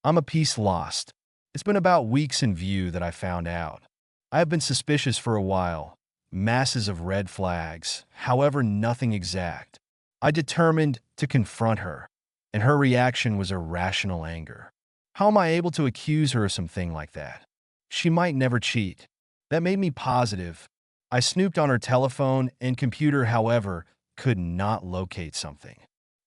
I'm a piece lost. It's been about weeks in view that I found out. I have been suspicious for a while. Masses of red flags, however, nothing exact. I determined to confront her, and her reaction was irrational anger. How am I able to accuse her of something like that? She might never cheat. That made me positive. I snooped on her telephone and computer, however, could not locate something.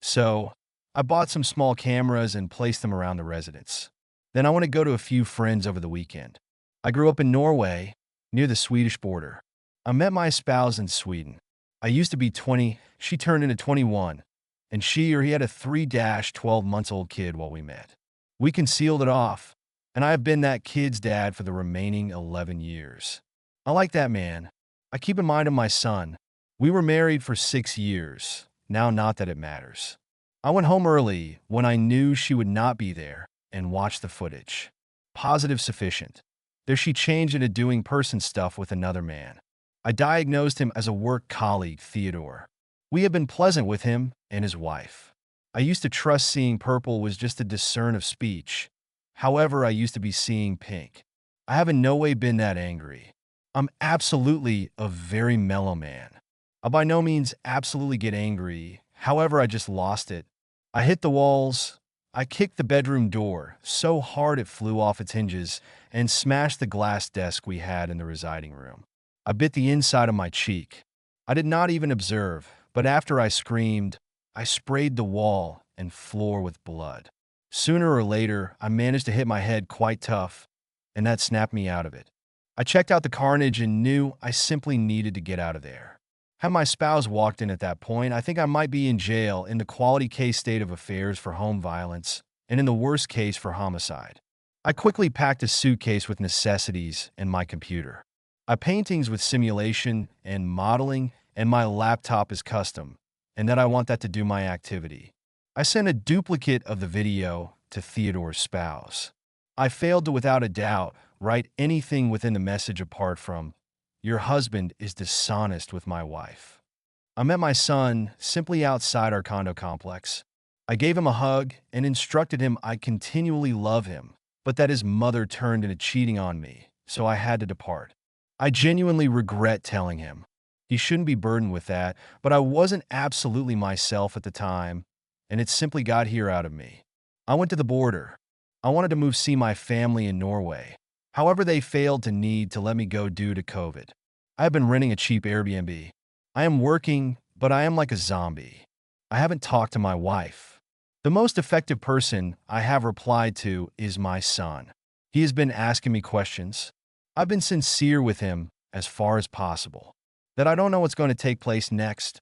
So, I bought some small cameras and placed them around the residence. Then I want to go to a few friends over the weekend. I grew up in Norway, near the Swedish border. I met my spouse in Sweden. I used to be 20, she turned into 21, and she or he had a 3-12 months old kid while we met. We concealed it off, and I have been that kid's dad for the remaining 11 years. I like that man. I keep in mind of my son. We were married for 6 years. Now, not that it matters. I went home early when I knew she would not be there and watched the footage. Positive sufficient. There she changed into doing person stuff with another man. I diagnosed him as a work colleague, Theodore. We have been pleasant with him and his wife. I used to trust seeing purple was just a discern of speech. However, I used to be seeing pink. I have in no way been that angry. I'm absolutely a very mellow man. I by no means absolutely get angry. However, I just lost it. I hit the walls. I kicked the bedroom door so hard it flew off its hinges and smashed the glass desk we had in the residing room. I bit the inside of my cheek. I did not even observe, but after I screamed, I sprayed the wall and floor with blood. Sooner or later, I managed to hit my head quite tough, and that snapped me out of it. I checked out the carnage and knew I simply needed to get out of there. Had my spouse walked in at that point, I think I might be in jail in the quality case state of affairs for home violence, and in the worst case for homicide. I quickly packed a suitcase with necessities and my computer. I paintings with simulation and modeling, and my laptop is custom, and that I want that to do my activity. I sent a duplicate of the video to Theodore's spouse. I failed to, without a doubt, write anything within the message apart from, "Your husband is dishonest with my wife." I met my son simply outside our condo complex. I gave him a hug and instructed him I continually love him, but that his mother turned into cheating on me, so I had to depart. I genuinely regret telling him. He shouldn't be burdened with that, but I wasn't absolutely myself at the time, and it simply got here out of me. I went to the border. I wanted to move see my family in Norway. However, they failed to let me go due to COVID. I have been renting a cheap Airbnb. I am working, but I am like a zombie. I haven't talked to my wife. The most effective person I have replied to is my son. He has been asking me questions. I've been sincere with him as far as possible, that I don't know what's going to take place next,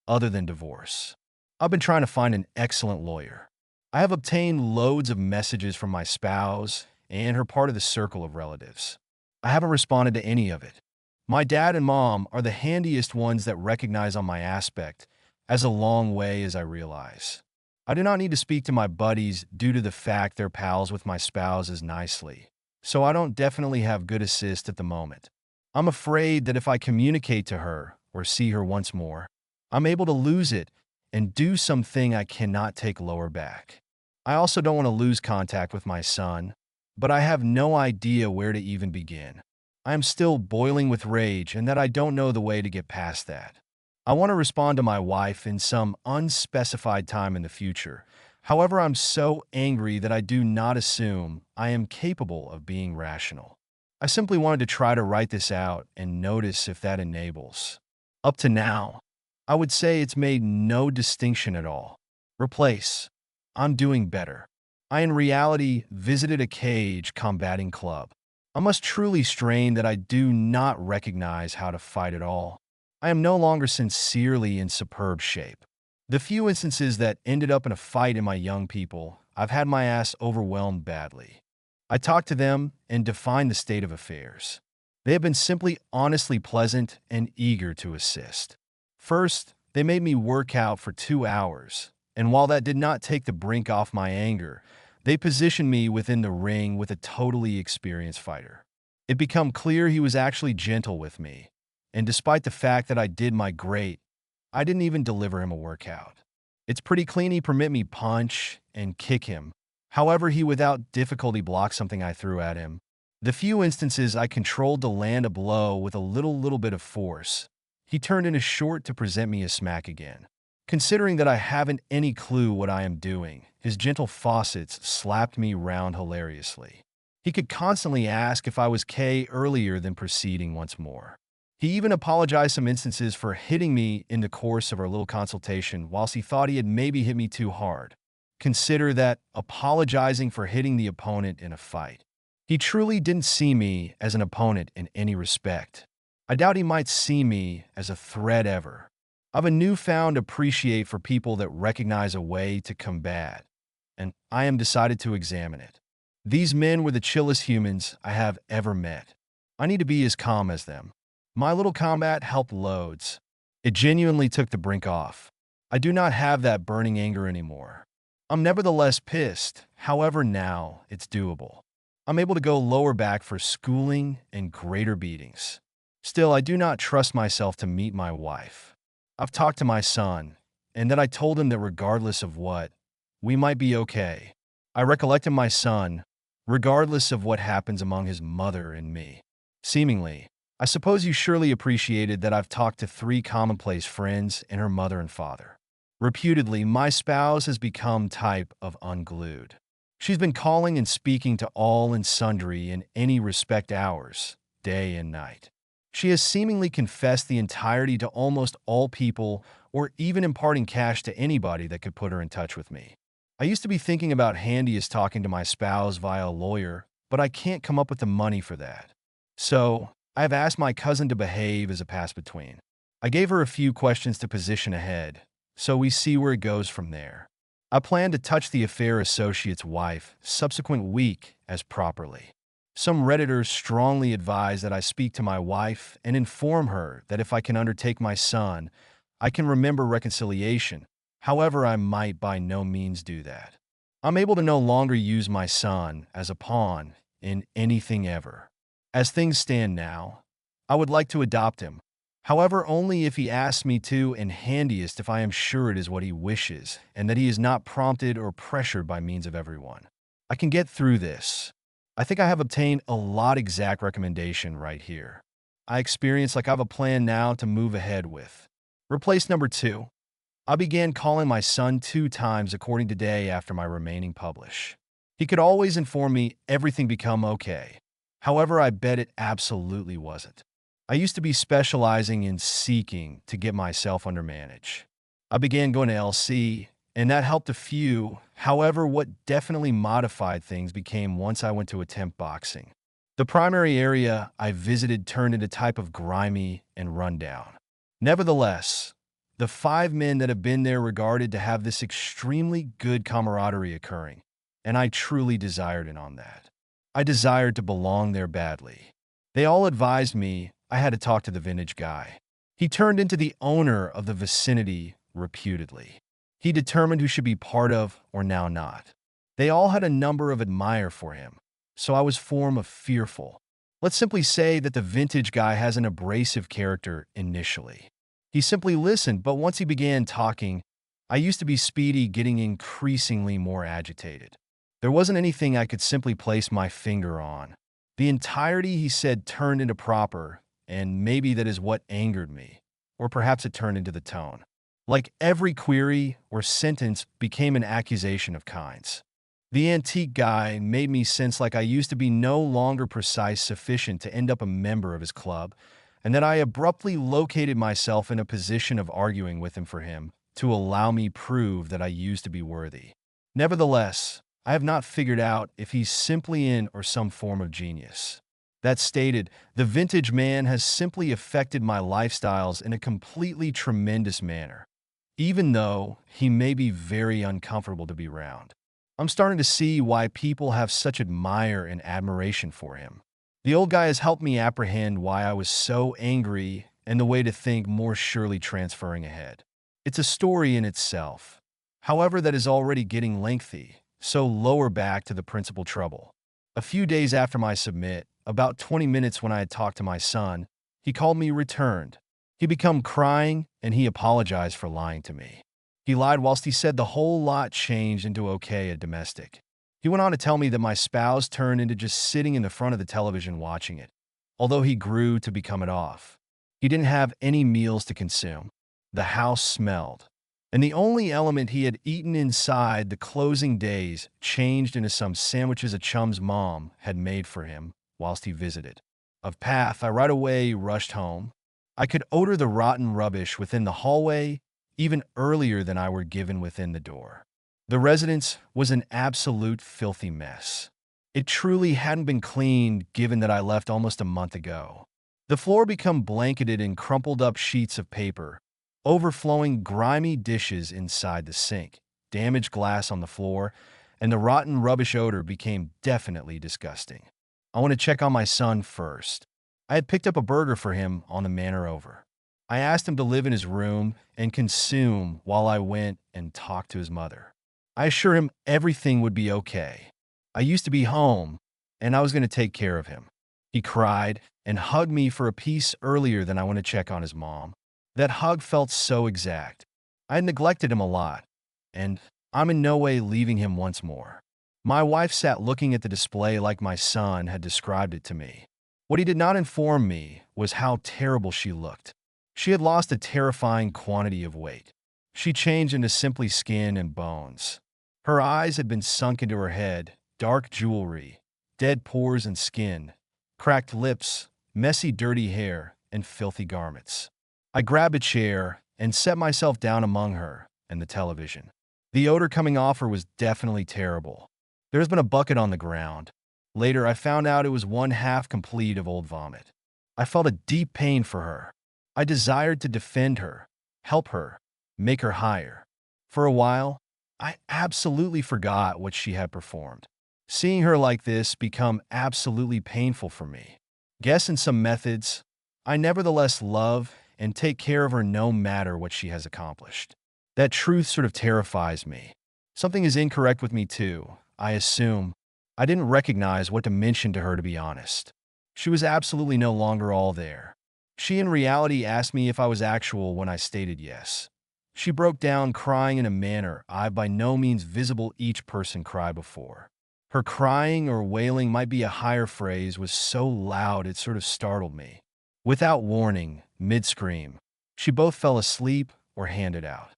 other than divorce. I've been trying to find an excellent lawyer. I have obtained loads of messages from my spouse and her part of the circle of relatives. I haven't responded to any of it. My dad and mom are the handiest ones that recognize on my aspect, as a long way as I realize. I do not need to speak to my buddies due to the fact they're pals with my spouses nicely, so I don't definitely have good assist at the moment. I'm afraid that if I communicate to her or see her once more, I'm able to lose it and do something I cannot take lower back. I also don't want to lose contact with my son, but I have no idea where to even begin. I am still boiling with rage and that I don't know the way to get past that. I want to respond to my wife in some unspecified time in the future. However, I'm so angry that I do not assume I am capable of being rational. I simply wanted to try to write this out and notice if that enables. Up to now, I would say it's made no distinction at all. Replace. I'm doing better. I in reality visited a cage combating club. I must truly strain that I do not recognize how to fight at all. I am no longer sincerely in superb shape. The few instances that ended up in a fight in my young people, I've had my ass overwhelmed badly. I talked to them and defined the state of affairs. They have been simply honestly pleasant and eager to assist. First, they made me work out for 2 hours, and while that did not take the brink off my anger, they positioned me within the ring with a totally experienced fighter. It became clear he was actually gentle with me, and despite the fact that I did my great, I didn't even deliver him a workout. It's pretty clean he permit me punch and kick him, However, he without difficulty blocked something I threw at him. The few instances I controlled to land a blow with a little bit of force, he turned into short to present me a smack again. Considering that I haven't any clue what I am doing, his gentle faucets slapped me round hilariously. He could constantly ask if I was K earlier than proceeding once more. He even apologized some instances for hitting me in the course of our little consultation whilst he thought he had maybe hit me too hard. Consider that apologizing for hitting the opponent in a fight. He truly didn't see me as an opponent in any respect. I doubt he might see me as a threat ever. I've a newfound appreciation for people that recognize a way to combat, and I am decided to examine it. These men were the chillest humans I have ever met. I need to be as calm as them. My little combat helped loads. It genuinely took the brink off. I do not have that burning anger anymore. I'm nevertheless pissed, however now it's doable. I'm able to go lower back for schooling and greater beatings. Still, I do not trust myself to meet my wife. I've talked to my son, and then I told him that regardless of what, we might be okay. I recollected my son, regardless of what happens among his mother and me. Seemingly, I suppose you surely appreciated that I've talked to 3 commonplace friends and her mother and father. Reputedly, my spouse has become type of unglued. She's been calling and speaking to all and sundry in any respect hours, day and night. She has seemingly confessed the entirety to almost all people or even imparting cash to anybody that could put her in touch with me. I used to be thinking about Handy talking to my spouse via a lawyer, but I can't come up with the money for that. So, I have asked my cousin to behave as a pass-between. I gave her a few questions to position ahead, so we see where it goes from there. I plan to touch the affair associate's wife subsequent week as properly. Some Redditors strongly advise that I speak to my wife and inform her that if I can undertake my son, I can remember reconciliation. However, I might by no means do that. I'm able to no longer use my son as a pawn in anything ever. As things stand now, I would like to adopt him. However, only if he asks me to, and handiest if I am sure it is what he wishes, and that he is not prompted or pressured by means of everyone. I can get through this. I think I have obtained a lot exact recommendation right here. I experience like I have a plan now to move ahead with. Replace number 2. I began calling my son 2 times according to day after my remaining publish. He could always inform me everything become okay. However, I bet it absolutely wasn't. I used to be specializing in seeking to get myself under manage. I began going to LC, and that helped a few. However, what definitely modified things became once I went to attempt boxing. The primary area I visited turned into type of grimy and rundown. Nevertheless, the 5 men that have been there regarded to have this extremely good camaraderie occurring, and I truly desired it on that. I desired to belong there badly. They all advised me I had to talk to the vintage guy. He turned into the owner of the vicinity reputedly. He determined who should be part of or now not. They all had a number of admire for him, so I was form of fearful. Let's simply say that the vintage guy has an abrasive character initially. He simply listened, but once he began talking, I used to be speedy, getting increasingly more agitated. There wasn't anything I could simply place my finger on. The entirety he said turned into proper, and maybe that is what angered me, or perhaps it turned into the tone. Like every query or sentence became an accusation of kinds. The antique guy made me sense like I used to be no longer precise sufficient to end up a member of his club, and that I abruptly located myself in a position of arguing with him for him to allow me prove that I used to be worthy. Nevertheless, I have not figured out if he's simply in or some form of genius. That stated, the vintage man has simply affected my lifestyles in a completely tremendous manner, even though he may be very uncomfortable to be around. I'm starting to see why people have such admire and admiration for him. The old guy has helped me apprehend why I was so angry and the way to think more surely transferring ahead. It's a story in itself. However, that is already getting lengthy, so lower back to the principal trouble. A few days after my submit, about 20 minutes when I had talked to my son, he called me returned. He become crying, and he apologized for lying to me. He lied whilst he said the whole lot changed into okay a domestic. He went on to tell me that my spouse turned into just sitting in the front of the television watching it, although he grew to become it off. He didn't have any meals to consume. The house smelled. And the only element he had eaten inside the closing days changed into some sandwiches a chum's mom had made for him whilst he visited. Of path, I right away rushed home. I could odor the rotten rubbish within the hallway even earlier than I were given within the door. The residence was an absolute filthy mess. It truly hadn't been cleaned given that I left almost a month ago. The floor became blanketed in crumpled up sheets of paper, overflowing grimy dishes inside the sink, damaged glass on the floor, and the rotten rubbish odor became definitely disgusting. I want to check on my son first. I had picked up a burger for him on the manor over. I asked him to live in his room and consume while I went and talked to his mother. I assured him everything would be okay. I used to be home, and I was going to take care of him. He cried and hugged me for a piece earlier than I went to check on his mom. That hug felt so exact. I had neglected him a lot, and I'm in no way leaving him once more. My wife sat looking at the display like my son had described it to me. What he did not inform me was how terrible she looked. She had lost a terrifying quantity of weight. She changed into simply skin and bones. Her eyes had been sunk into her head, dark jewelry, dead pores and skin, cracked lips, messy dirty hair, and filthy garments. I grabbed a chair and set myself down among her and the television. The odor coming off her was definitely terrible. There has been a bucket on the ground. Later, I found out it was one half complete of old vomit. I felt a deep pain for her. I desired to defend her, help her, make her higher. For a while, I absolutely forgot what she had performed. Seeing her like this became absolutely painful for me. Guess in some methods, I nevertheless love and take care of her no matter what she has accomplished. That truth sort of terrifies me. Something is incorrect with me too, I assume. I didn't recognize what to mention to her, to be honest. She was absolutely no longer all there. She in reality asked me if I was actual when I stated yes. She broke down crying in a manner I've by no means visible each person cry before. Her crying or wailing might be a higher phrase was so loud it sort of startled me. Without warning, mid-scream, she both fell asleep or handed out.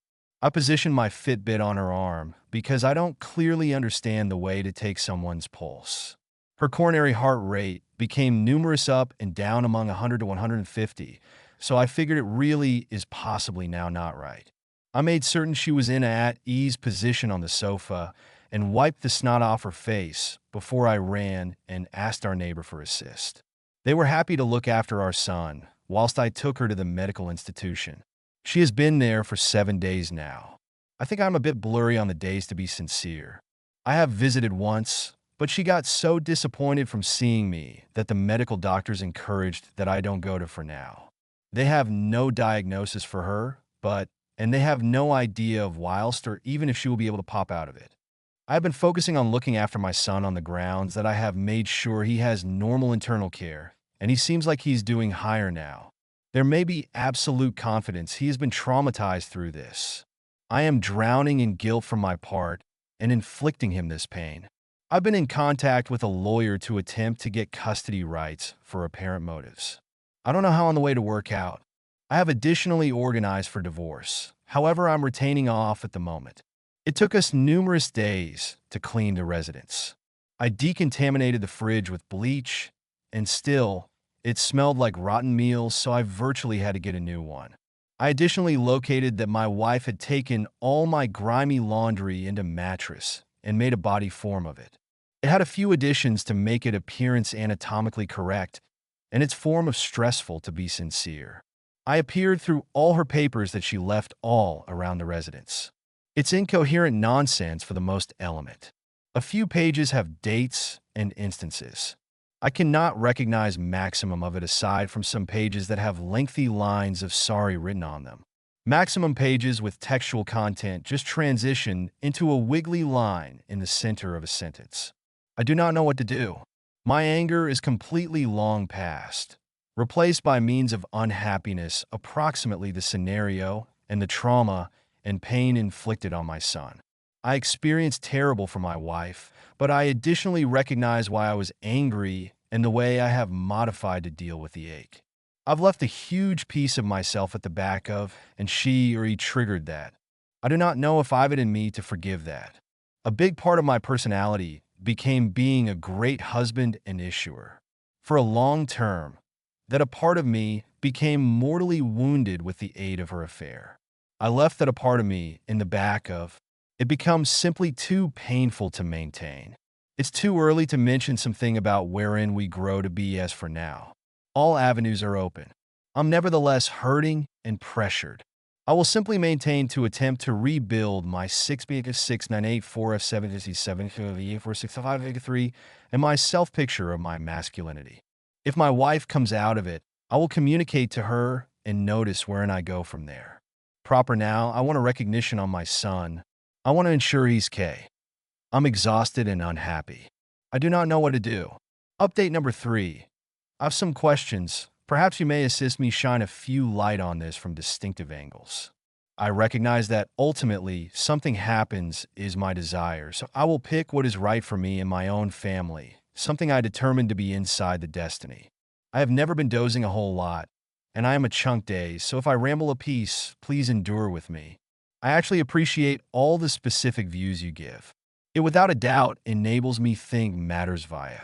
I positioned my Fitbit on her arm because I don't clearly understand the way to take someone's pulse. Her coronary heart rate became numerous up and down among 100 to 150, so I figured it really is possibly now not right. I made certain she was in an at-ease position on the sofa and wiped the snot off her face before I ran and asked our neighbor for assist. They were happy to look after our son whilst I took her to the medical institution. She has been there for 7 days now. I think I'm a bit blurry on the days, to be sincere. I have visited once, but she got so disappointed from seeing me that the medical doctors encouraged that I don't go to for now. They have no diagnosis for her, and they have no idea of whilst or even if she will be able to pop out of it. I have been focusing on looking after my son on the grounds that I have made sure he has normal internal care, and he seems like he's doing higher now. There may be absolute confidence he has been traumatized through this. I am drowning in guilt from my part and inflicting him this pain. I've been in contact with a lawyer to attempt to get custody rights for apparent motives. I don't know how on the way to work out. I have additionally organized for divorce. However, I'm retaining off at the moment. It took us numerous days to clean the residence. I decontaminated the fridge with bleach, and still, it smelled like rotten meals, so I virtually had to get a new one. I additionally located that my wife had taken all my grimy laundry into mattress and made a body form of it. It had a few additions to make it appearance anatomically correct, and its form of stressful, to be sincere. I appeared through all her papers that she left all around the residence. It's incoherent nonsense for the most element. A few pages have dates and instances. I cannot recognize maximum of it aside from some pages that have lengthy lines of sorry written on them. Maximum pages with textual content just transition into a wiggly line in the center of a sentence. I do not know what to do. My anger is completely long past, replaced by means of unhappiness, approximately the scenario and the trauma and pain inflicted on my son. I experienced terrible for my wife, but I additionally recognize why I was angry and the way I have modified to deal with the ache. I've left a huge piece of myself at the back of, and she or he triggered that. I do not know if I have it in me to forgive that. A big part of my personality became being a great husband and issuer. For a long term, that a part of me became mortally wounded with the aid of her affair. I left that a part of me in the back of, it becomes simply too painful to maintain. It's too early to mention something about wherein we grow to be as for now. All avenues are open. I'm nevertheless hurting and pressured. I will simply maintain to attempt to rebuild my 6 4F7F7 and my self-picture of my masculinity. If my wife comes out of it, I will communicate to her and notice wherein I go from there. Proper now, I want a recognition on my son. I want to ensure he's K. I'm exhausted and unhappy. I do not know what to do. Update number 3. I have some questions. Perhaps you may assist me shine a few light on this from distinctive angles. I recognize that ultimately something happens is my desire, so I will pick what is right for me and my own family, something I determined to be inside the destiny. I have never been dozing a whole lot, and I am a chunk days, so if I ramble a piece, please endure with me. I actually appreciate all the specific views you give. It without a doubt enables me think matters via.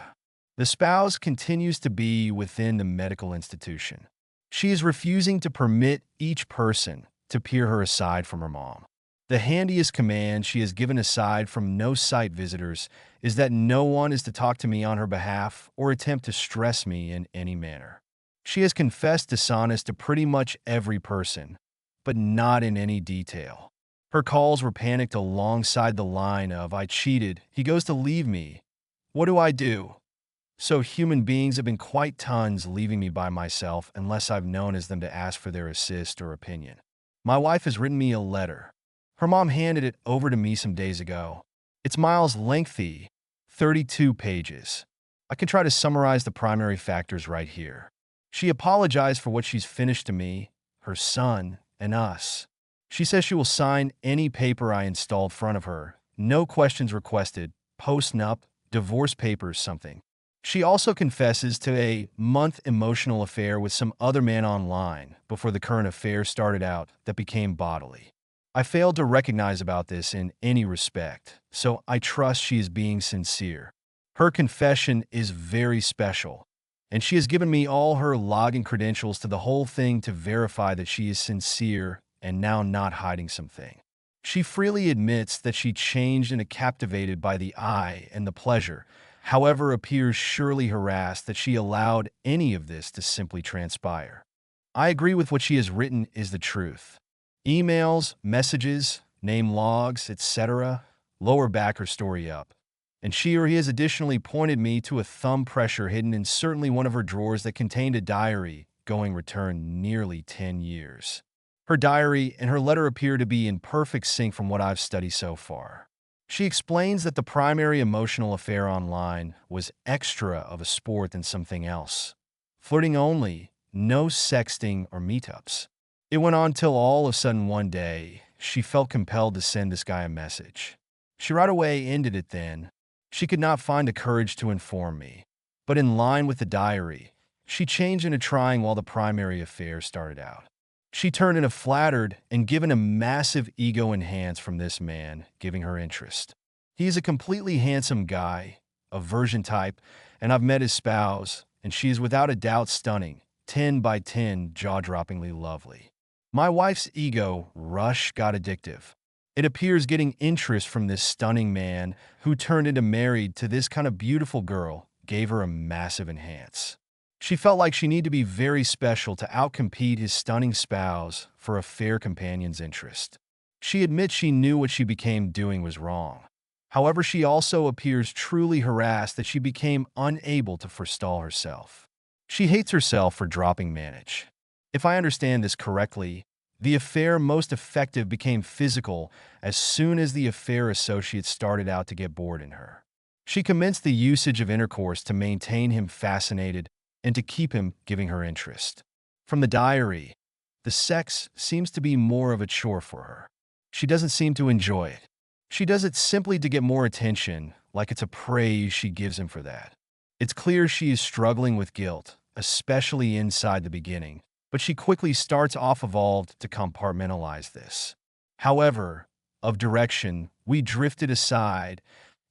The spouse continues to be within the medical institution. She is refusing to permit each person to peer her aside from her mom. The handiest command she has given aside from no-site visitors is that no one is to talk to me on her behalf or attempt to stress me in any manner. She has confessed dishonest to pretty much every person, but not in any detail. Her calls were panicked alongside the line of, "I cheated, he goes to leave me. What do I do?" So human beings have been quite tons leaving me by myself unless I've known as them to ask for their assist or opinion. My wife has written me a letter. Her mom handed it over to me some days ago. It's miles lengthy, 32 pages. I can try to summarize the primary factors right here. She apologized for what she's finished to me, her son, and us. She says she will sign any paper I installed in front of her, no questions requested, post-nup, divorce papers, something. She also confesses to a month emotional affair with some other man online before the current affair started out that became bodily. I failed to recognize about this in any respect, so I trust she is being sincere. Her confession is very special, and she has given me all her login credentials to the whole thing to verify that she is sincere and now not hiding something. She freely admits that she changed and is captivated by the eye and the pleasure, however appears surely harassed that she allowed any of this to simply transpire. I agree with what she has written is the truth. Emails, messages, name logs, etc. lower back her story up. And she or he has additionally pointed me to a thumb pressure hidden in certainly one of her drawers that contained a diary going return nearly 10 years. Her diary and her letter appear to be in perfect sync from what I've studied so far. She explains that the primary emotional affair online was extra of a sport than something else. Flirting only, no sexting or meetups. It went on till all of a sudden one day, she felt compelled to send this guy a message. She right away ended it then. She could not find the courage to inform me. But in line with the diary, she changed into trying while the primary affair started out. She turned into flattered and given a massive ego enhance from this man, giving her interest. He is a completely handsome guy, a virgin type, and I've met his spouse, and she is without a doubt stunning, 10 by 10, jaw-droppingly lovely. My wife's ego rush got addictive. It appears getting interest from this stunning man who turned into married to this kind of beautiful girl gave her a massive enhance. She felt like she needed to be very special to outcompete his stunning spouse for a fair companion's interest. She admits she knew what she became doing was wrong. However, she also appears truly harassed that she became unable to forestall herself. She hates herself for dropping manage. If I understand this correctly, the affair most effective became physical as soon as the affair associates started out to get bored in her. She commenced the usage of intercourse to maintain him fascinated and to keep him giving her interest. From the diary, the sex seems to be more of a chore for her. She doesn't seem to enjoy it. She does it simply to get more attention, like it's a praise she gives him for that. It's clear she is struggling with guilt, especially inside the beginning, but she quickly starts off evolved to compartmentalize this. However, of direction, we drifted aside,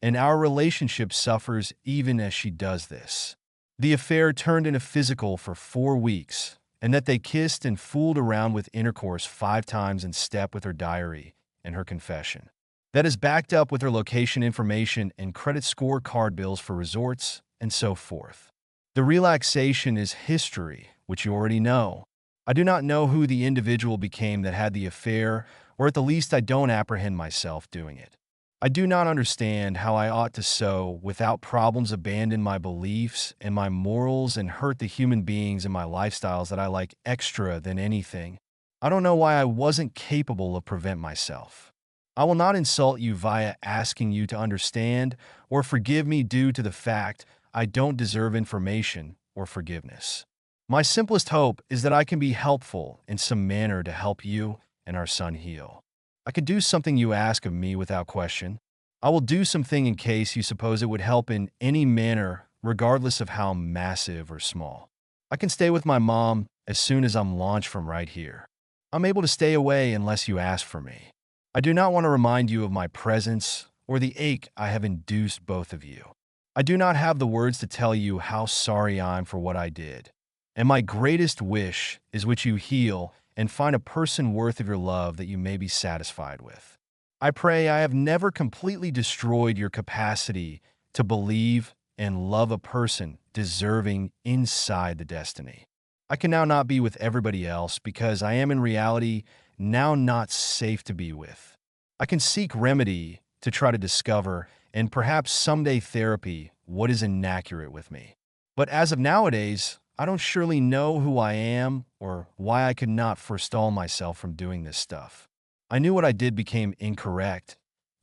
and our relationship suffers even as she does this. The affair turned into physical for 4 weeks, and that they kissed and fooled around with intercourse 5 times in step with her diary and her confession. That is backed up with her location information and credit score card bills for resorts and so forth. The relaxation is history, which you already know. I do not know who the individual became that had the affair, or at the least I don't apprehend myself doing it. I do not understand how I ought to so, without problems, abandon my beliefs and my morals and hurt the human beings in my lifestyles that I like extra than anything. I don't know why I wasn't capable of prevent myself. I will not insult you via asking you to understand or forgive me due to the fact I don't deserve information or forgiveness. My simplest hope is that I can be helpful in some manner to help you and our son heal. I can do something you ask of me without question. I will do something in case you suppose it would help in any manner, regardless of how massive or small. I can stay with my mom as soon as I'm launched from right here. I'm able to stay away unless you ask for me. I do not want to remind you of my presence or the ache I have induced both of you. I do not have the words to tell you how sorry I am for what I did. And my greatest wish is which you heal and find a person worth of your love that you may be satisfied with. I pray I have never completely destroyed your capacity to believe and love a person deserving inside the destiny. I can now not be with everybody else because I am in reality now not safe to be with. I can seek remedy to try to discover, and perhaps someday therapy, what is inaccurate with me. But as of nowadays, I don't surely know who I am or why I could not forestall myself from doing this stuff. I knew what I did became incorrect,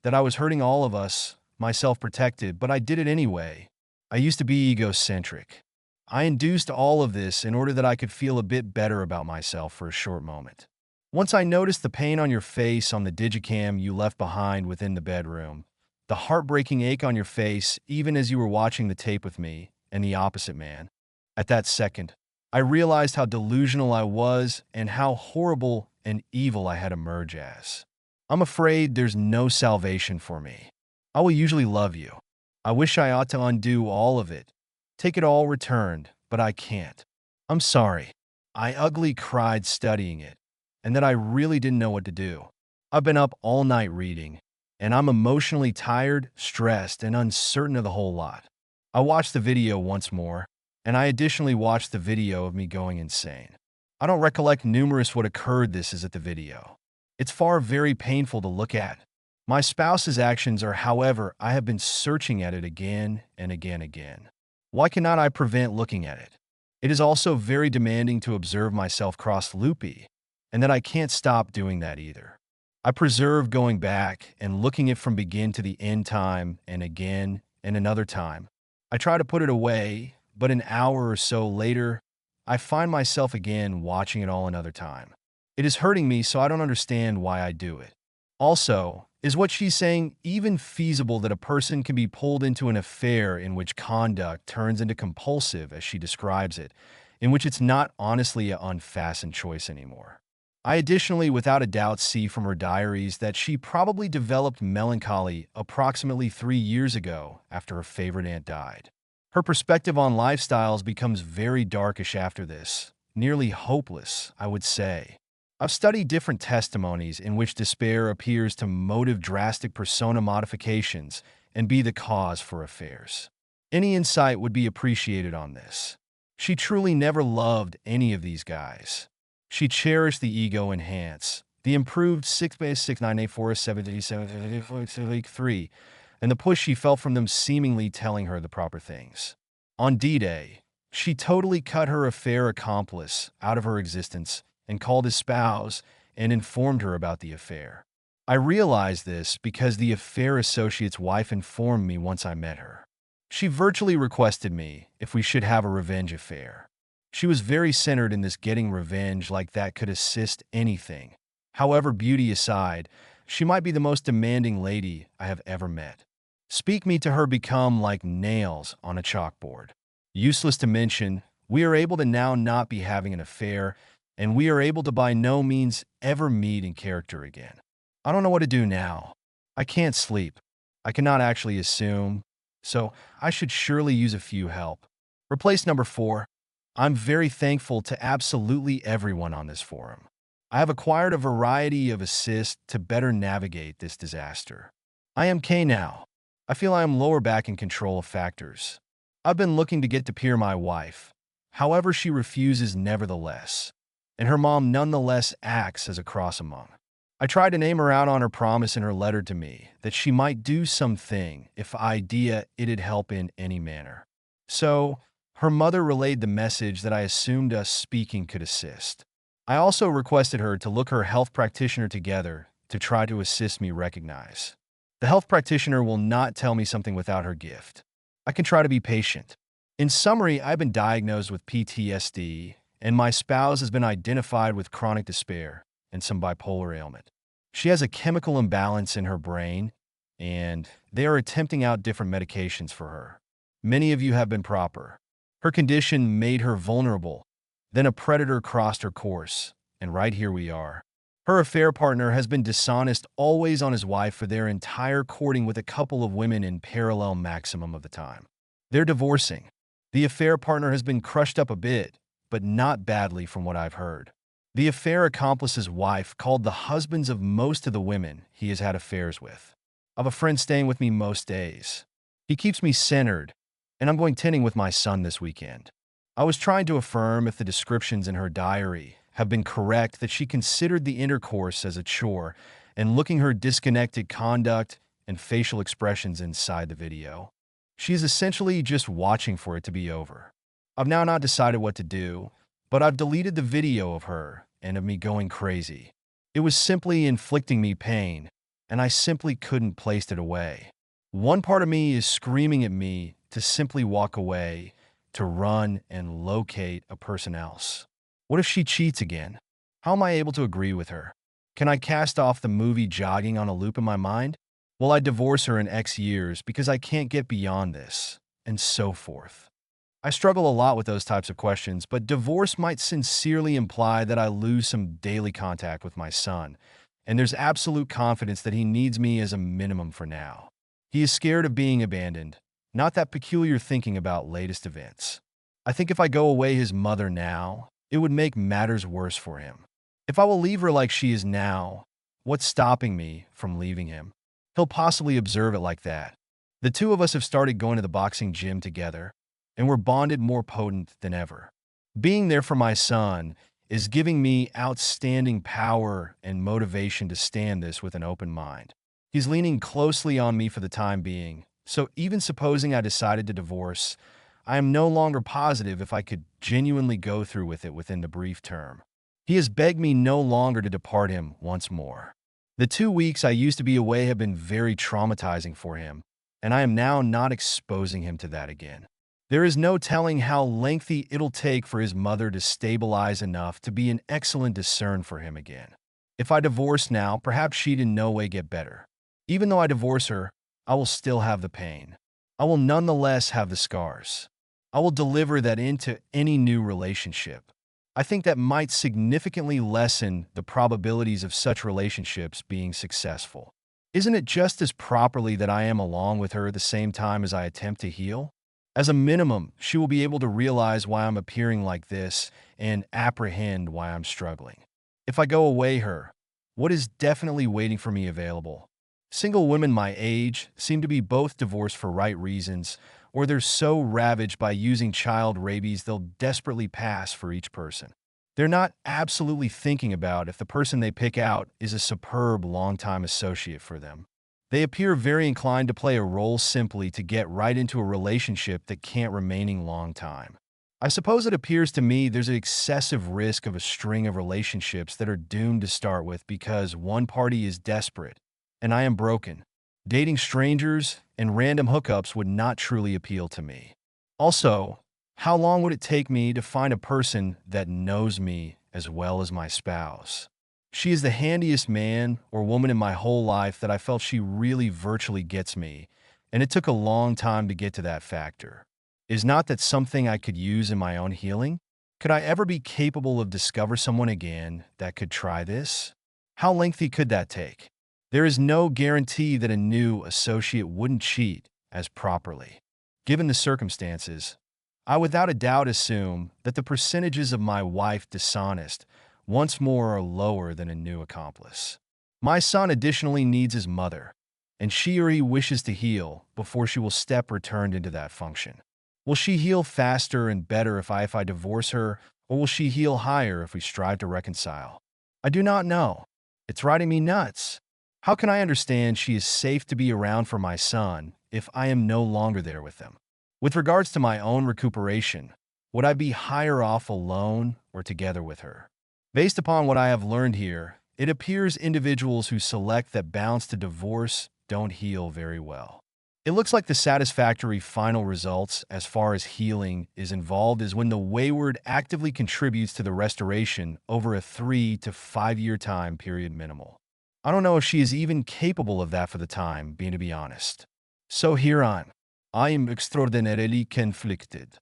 that I was hurting all of us, myself protected, but I did it anyway. I used to be egocentric. I induced all of this in order that I could feel a bit better about myself for a short moment. Once I noticed the pain on your face on the digicam you left behind within the bedroom, the heartbreaking ache on your face even as you were watching the tape with me and the opposite man. At that second, I realized how delusional I was and how horrible and evil I had emerged as. I'm afraid there's no salvation for me. I will usually love you. I wish I ought to undo all of it, take it all returned, but I can't. I'm sorry. I ugly cried studying it, and that I really didn't know what to do. I've been up all night reading, and I'm emotionally tired, stressed, and uncertain of the whole lot. I watched the video once more, and I additionally watched the video of me going insane. I don't recollect numerous what occurred this is at the video. It's far very painful to look at. My spouse's actions are, however, I have been searching at it again and again. Why cannot I prevent looking at it? It is also very demanding to observe myself cross-loopy, and that I can't stop doing that either. I preserve going back and looking it from begin to the end time and again and another time. I try to put it away, but an hour or so later, I find myself again watching it all another time. It is hurting me, so I don't understand why I do it. Also, is what she's saying even feasible that a person can be pulled into an affair in which conduct turns into compulsive, as she describes it, in which it's not honestly an unfastened choice anymore? I additionally, without a doubt, see from her diaries that she probably developed melancholy approximately 3 years ago after her favorite aunt died. Her perspective on lifestyles becomes very darkish after this, nearly hopeless, I would say. I've studied different testimonies in which despair appears to motive drastic persona modifications and be the cause for affairs. Any insight would be appreciated on this. She truly never loved any of these guys. She cherished the ego enhance, the improved 6-6-9-8-4-7-7-3, and the push she felt from them seemingly telling her the proper things. On D-Day, she totally cut her affair accomplice out of her existence and called his spouse and informed her about the affair. I realized this because the affair associate's wife informed me once I met her. She virtually requested me if we should have a revenge affair. She was very centered in this getting revenge like that could assist anything. However, beauty aside, She might be the most demanding lady I have ever met. Speak me to her become like nails on a chalkboard. Useless to mention, we are able to now not be having an affair, and we are able to by no means ever meet in character again. I don't know what to do now. I can't sleep. I cannot actually assume, so I should surely use a few help. Replace number 4. I'm very thankful to absolutely everyone on this forum. I have acquired a variety of assists to better navigate this disaster. I am K now. I feel I am lower back in control of factors. I've been looking to get to peer my wife. However, she refuses nevertheless, and her mom nonetheless acts as a cross among. I tried to name her out on her promise in her letter to me that she might do something if idea it'd help in any manner. So, her mother relayed the message that I assumed us speaking could assist. I also requested her to look her health practitioner together to try to assist me recognize. The health practitioner will not tell me something without her gift. I can try to be patient. In summary, I've been diagnosed with PTSD, and my spouse has been identified with chronic despair and some bipolar ailment. She has a chemical imbalance in her brain, and they are attempting out different medications for her. Many of you have been proper. Her condition made her vulnerable. Then a predator crossed her course, and right here we are. Her affair partner has been dishonest always on his wife for their entire courting with a couple of women in parallel maximum of the time. They're divorcing. The affair partner has been crushed up a bit, but not badly from what I've heard. The affair accomplice's wife called the husbands of most of the women he has had affairs with. I have a friend staying with me most days. He keeps me centered, and I'm going tinning with my son this weekend. I was trying to affirm if the descriptions in her diary have been correct that she considered the intercourse as a chore and looking her disconnected conduct and facial expressions inside the video. She is essentially just watching for it to be over. I've now not decided what to do, but I've deleted the video of her and of me going crazy. It was simply inflicting me pain, and I simply couldn't place it away. One part of me is screaming at me to simply walk away, to run and locate a person else. What if she cheats again? How am I able to agree with her? Can I cast off the movie jogging on a loop in my mind? Will I divorce her in X years because I can't get beyond this? And so forth. I struggle a lot with those types of questions, but divorce might sincerely imply that I lose some daily contact with my son, and there's absolute confidence that he needs me as a minimum for now. He is scared of being abandoned, not that peculiar thinking about latest events. I think if I go away his mother now, it would make matters worse for him. If I will leave her like she is now, what's stopping me from leaving him? He'll possibly observe it like that. The two of us have started going to the boxing gym together, and we're bonded more potent than ever. Being there for my son is giving me outstanding power and motivation to stand this with an open mind. He's leaning closely on me for the time being, so even supposing I decided to divorce, I am no longer positive if I could genuinely go through with it within the brief term. He has begged me no longer to depart him once more. The 2 weeks I used to be away have been very traumatizing for him, and I am now not exposing him to that again. There is no telling how lengthy it'll take for his mother to stabilize enough to be an excellent discern for him again. If I divorce now, perhaps she'd in no way get better. Even though I divorce her, I will still have the pain. I will nonetheless have the scars. I will deliver that into any new relationship. I think that might significantly lessen the probabilities of such relationships being successful. Isn't it just as properly that I am along with her at the same time as I attempt to heal? As a minimum, she will be able to realize why I'm appearing like this and apprehend why I'm struggling. If I go away her, what is definitely waiting for me available? Single women my age seem to be both divorced for right reasons, or they're so ravaged by using child rabies they'll desperately pass for each person. They're not absolutely thinking about if the person they pick out is a superb longtime associate for them. They appear very inclined to play a role simply to get right into a relationship that can't remaining long time. I suppose it appears to me there's an excessive risk of a string of relationships that are doomed to start with because one party is desperate, and I am broken. Dating strangers and random hookups would not truly appeal to me. Also, how long would it take me to find a person that knows me as well as my spouse? She is the handiest man or woman in my whole life that I felt she really virtually gets me, and it took a long time to get to that factor. Is not that something I could use in my own healing? Could I ever be capable of discover someone again that could try this? How lengthy could that take? There is no guarantee that a new associate wouldn't cheat as properly. Given the circumstances, I without a doubt assume that the percentages of my wife dishonest once more are lower than a new accomplice. My son additionally needs his mother, and she or he wishes to heal before she will step returned into that function. Will she heal faster and better if I divorce her, or will she heal higher if we strive to reconcile? I do not know. It's driving me nuts. How can I understand she is safe to be around for my son if I am no longer there with them? With regards to my own recuperation, would I be higher off alone or together with her? Based upon what I have learned here, it appears individuals who select that balance to divorce don't heal very well. It looks like the satisfactory final results as far as healing is involved is when the wayward actively contributes to the restoration over a 3 to 5 year time period minimal. I don't know if she is even capable of that for the time being, to be honest. So here on, I am extraordinarily conflicted.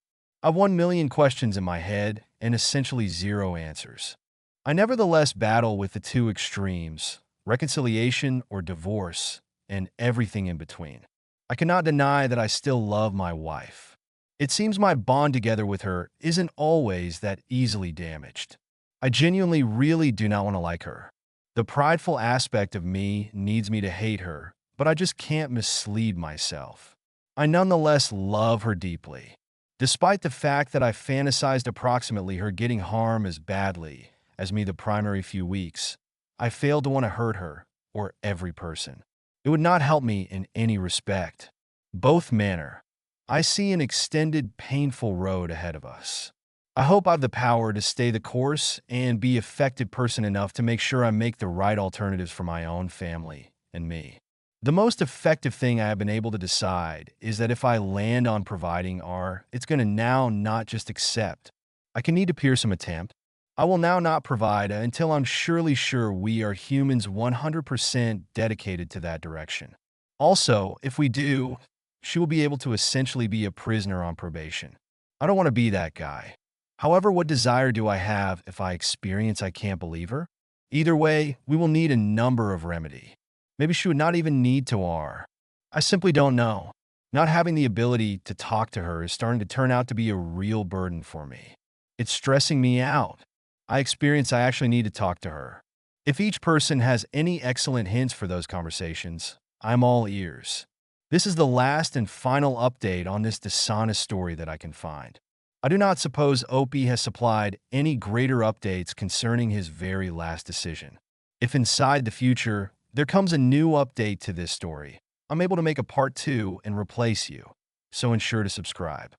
I've 1 million questions in my head and essentially zero answers. I nevertheless battle with the two extremes, reconciliation or divorce, and everything in between. I cannot deny that I still love my wife. It seems my bond together with her isn't always that easily damaged. I genuinely really do not want to like her. The prideful aspect of me needs me to hate her, but I just can't mislead myself. I nonetheless love her deeply. Despite the fact that I fantasized approximately her getting harmed as badly as me the primary few weeks, I failed to want to hurt her or every person. It would not help me in any respect. Both manner. I see an extended, painful road ahead of us. I hope I have the power to stay the course and be effective person enough to make sure I make the right alternatives for my own family and me. The most effective thing I have been able to decide is that if I land on providing it's going to now not just accept. I can need to peer some attempt. I will now not provide until I'm surely sure we are humans 100% dedicated to that direction. Also, if we do, she will be able to essentially be a prisoner on probation. I don't want to be that guy. However, what desire do I have if I experience I can't believe her? Either way, we will need a number of remedy. Maybe she would not even need to I simply don't know. Not having the ability to talk to her is starting to turn out to be a real burden for me. It's stressing me out. I actually need to talk to her. If each person has any excellent hints for those conversations, I'm all ears. This is the last and final update on this dishonest story that I can find. I do not suppose Opie has supplied any greater updates concerning his very last decision. If inside the future, there comes a new update to this story, I'm able to make a part 2 and replace you, so ensure to subscribe.